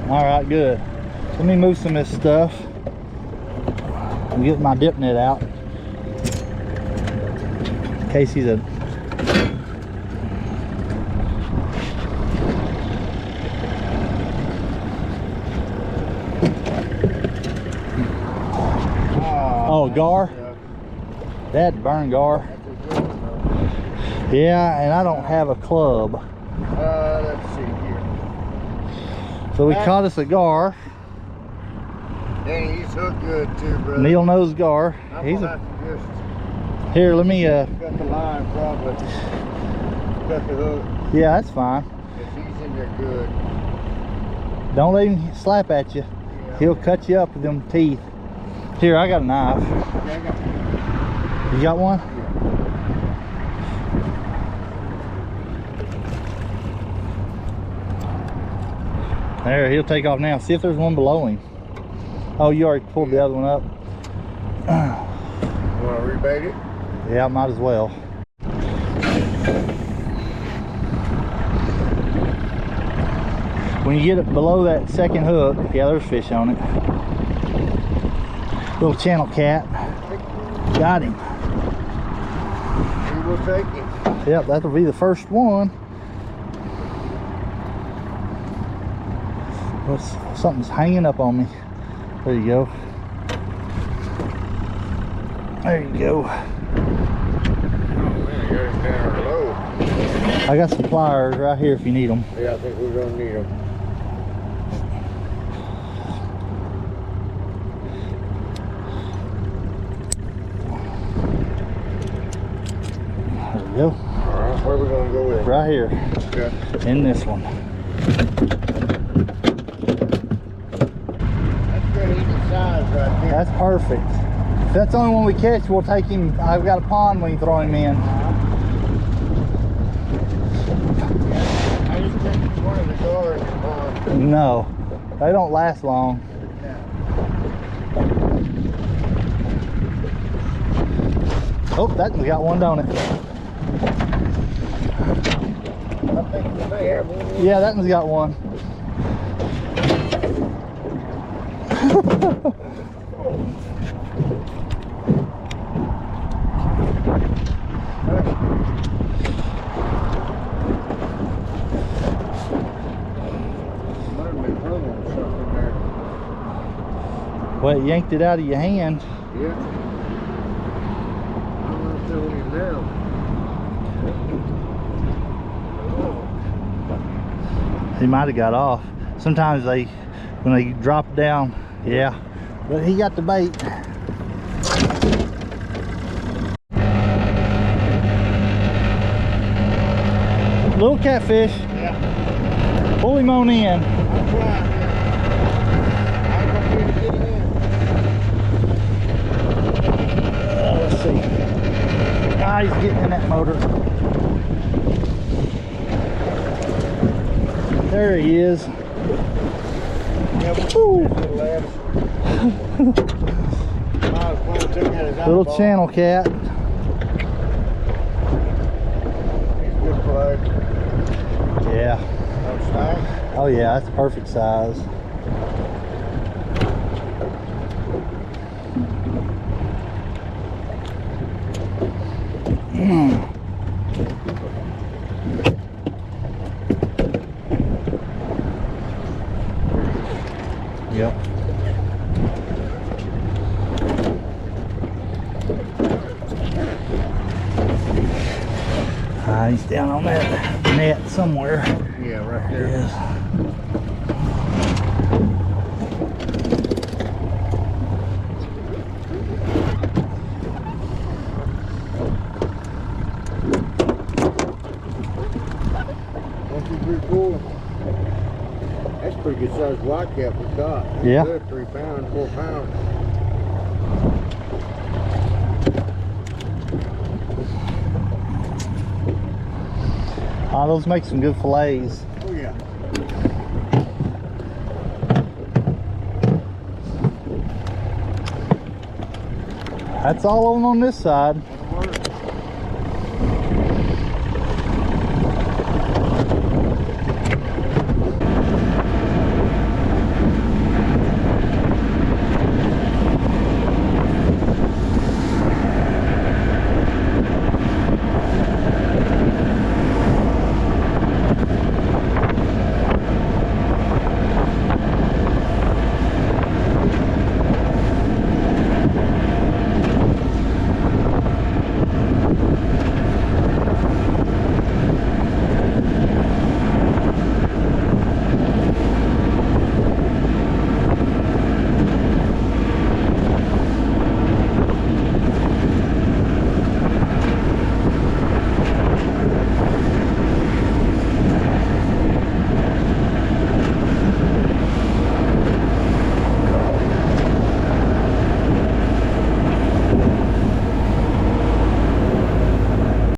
All right, good. Let me move some of this stuff and get my dip net out. Casey's a gar. That burn gar. Yeah, and I don't have a club. Let's see here. So we caught us a gar. Dang, he's hooked good too, brother. Neil knows gar. He's a. Here, let me. Got the line probably. Got the hook. Yeah, that's fine. If he's in there good. Don't let him slap at you. Yeah. He'll cut you up with them teeth. Here, I got a knife. Yeah, I got one. You got one? Yeah. There, he'll take off now. See if there's one below him. Oh, you already pulled the other one up. You want to rebait it? Yeah, I might as well. When you get it below that second hook, yeah, there's fish on it. Little channel cat. Got him. We will take him. Yep, that'll be the first one. Something's hanging up on me. There you go. There you go. Oh man, you got him down low. I got some pliers right here if you need them. Yeah, I think we're gonna need them. There we go. Alright, where are we gonna go with it? Right here. Okay. In this one. That's good even size right there. That's perfect. If that's the only one we catch, we'll take him. I've got a pond we can throw him in. I just think one of the doors in the pond. No, they don't last long. Oh, that one's got one, don't it? I think we may have one. Yeah, that one's got one. Well, it yanked it out of your hand. Yeah. I'm not telling you now. He might have got off. Sometimes when they drop down, yeah. But he got the bait. Little catfish. Yeah. Pull him on in. I'm trying. I'm gonna get him in. Let's see. Ah, he's getting in that motor. There he is. Little channel cat. He's good play. Yeah. That's nice. Oh yeah, that's perfect size. Yep. He's down on that net somewhere. Yeah, right there. Yes. Pretty cool. That's pretty good sized whitecap we caught. Yeah. Good, 3 pounds, 4 pounds. Oh, those make some good fillets. Oh yeah. That's all on this side.